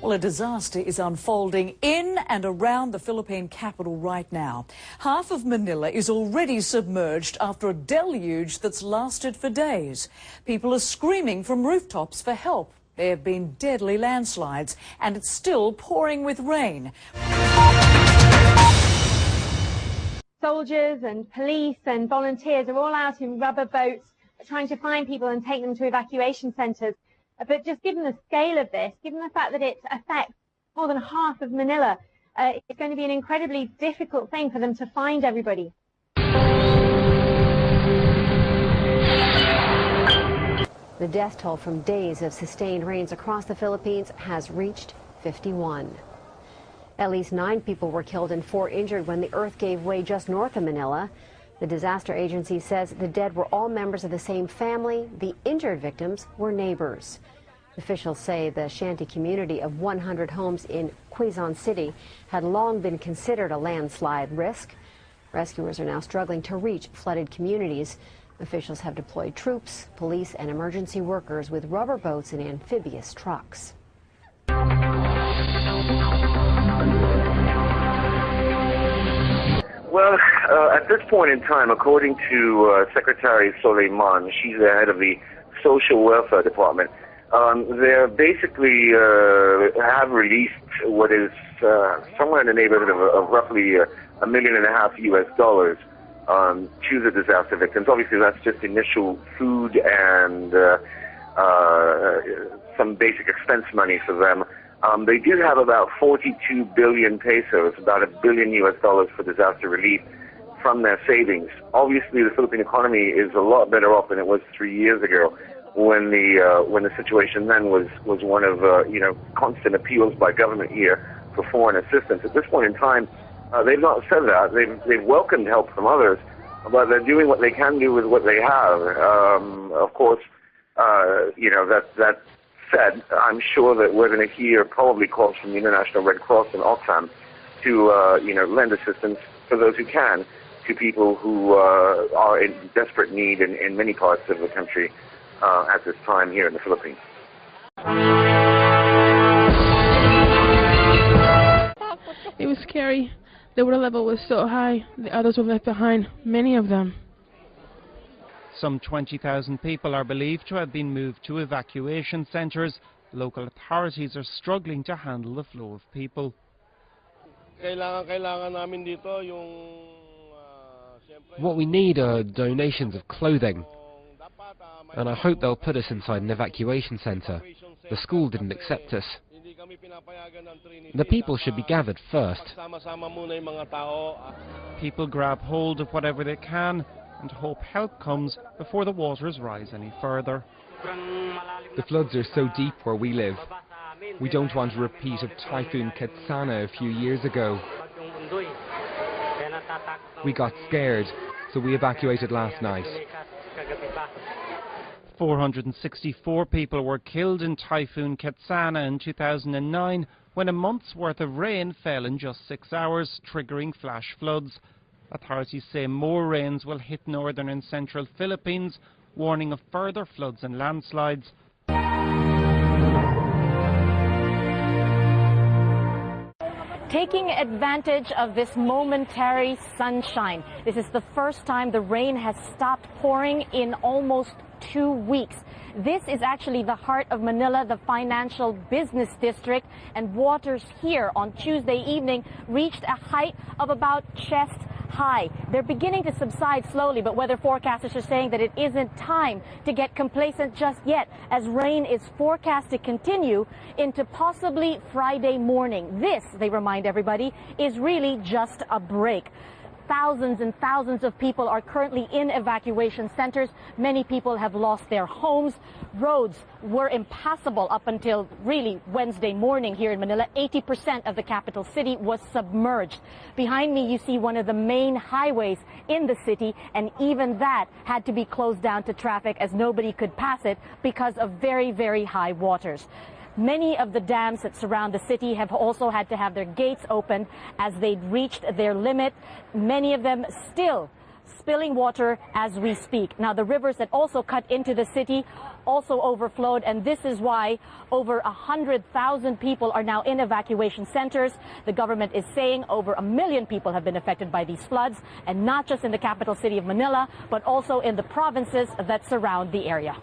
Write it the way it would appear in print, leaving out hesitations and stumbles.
Well, a disaster is unfolding in and around the Philippine capital right now. Half of Manila is already submerged after a deluge that's lasted for days. People are screaming from rooftops for help. There have been deadly landslides and it's still pouring with rain. Soldiers and police and volunteers are all out in rubber boats trying to find people and take them to evacuation centres. But just given the scale of this, given the fact that it affects more than half of Manila, it's going to be an incredibly difficult thing for them to find everybody. The death toll from days of sustained rains across the Philippines has reached 51. At least 9 people were killed and 4 injured when the earth gave way just north of Manila. The disaster agency says the dead were all members of the same family. The injured victims were neighbors. Officials say the shanty community of 100 homes in Quezon City had long been considered a landslide risk. Rescuers are now struggling to reach flooded communities. Officials have deployed troops, police, and emergency workers with rubber boats and amphibious trucks. Well, at this point in time, according to Secretary Soleiman, she's the head of the Social Welfare Department, they basically have released what is somewhere in the neighborhood of roughly $1.5 million to the disaster victims. Obviously, that's just initial food and some basic expense money for them. They do have about 42 billion pesos, about $1 billion for disaster relief from their savings. Obviously, the Philippine economy is a lot better off than it was 3 years ago, when the situation then was one of constant appeals by government here for foreign assistance. At this point in time, they've not said that. They've welcomed help from others, but they're doing what they can do with what they have. Of course, that said, I'm sure that we're going to hear probably calls from the International Red Cross and Oxfam to lend assistance for those who can to people who are in desperate need in many parts of the country at this time here in the Philippines. It was scary. The water level was so high. The others were left behind, many of them. Some 20,000 people are believed to have been moved to evacuation centres. Local authorities are struggling to handle the flow of people. What we need are donations of clothing, and I hope they'll put us inside an evacuation centre. The school didn't accept us. The people should be gathered first. People grab hold of whatever they can and hope help comes before the waters rise any further. The floods are so deep where we live. We don't want a repeat of Typhoon Ketsana a few years ago. We got scared, so we evacuated last night. 464 people were killed in Typhoon Ketsana in 2009 when a month's worth of rain fell in just 6 hours, triggering flash floods. Authorities say more rains will hit northern and central Philippines, warning of further floods and landslides. Taking advantage of this momentary sunshine. This is the first time the rain has stopped pouring in almost 2 weeks. This is actually the heart of Manila, the financial business district, and waters here on Tuesday evening reached a height of about chest high. They're beginning to subside slowly, but weather forecasters are saying that it isn't time to get complacent just yet, as rain is forecast to continue into possibly Friday morning. This, they remind everybody, is really just a break. Thousands and thousands of people are currently in evacuation centers. Many people have lost their homes. Roads were impassable up until really Wednesday morning here in Manila. 80% of the capital city was submerged. Behind me, you see one of the main highways in the city, and even that had to be closed down to traffic as nobody could pass it because of very, very high waters. Many of the dams that surround the city have also had to have their gates opened as they'd reached their limit. Many of them still spilling water as we speak. Now, the rivers that also cut into the city also overflowed, and this is why over 100,000 people are now in evacuation centers. The government is saying over 1 million people have been affected by these floods, and not just in the capital city of Manila, but also in the provinces that surround the area.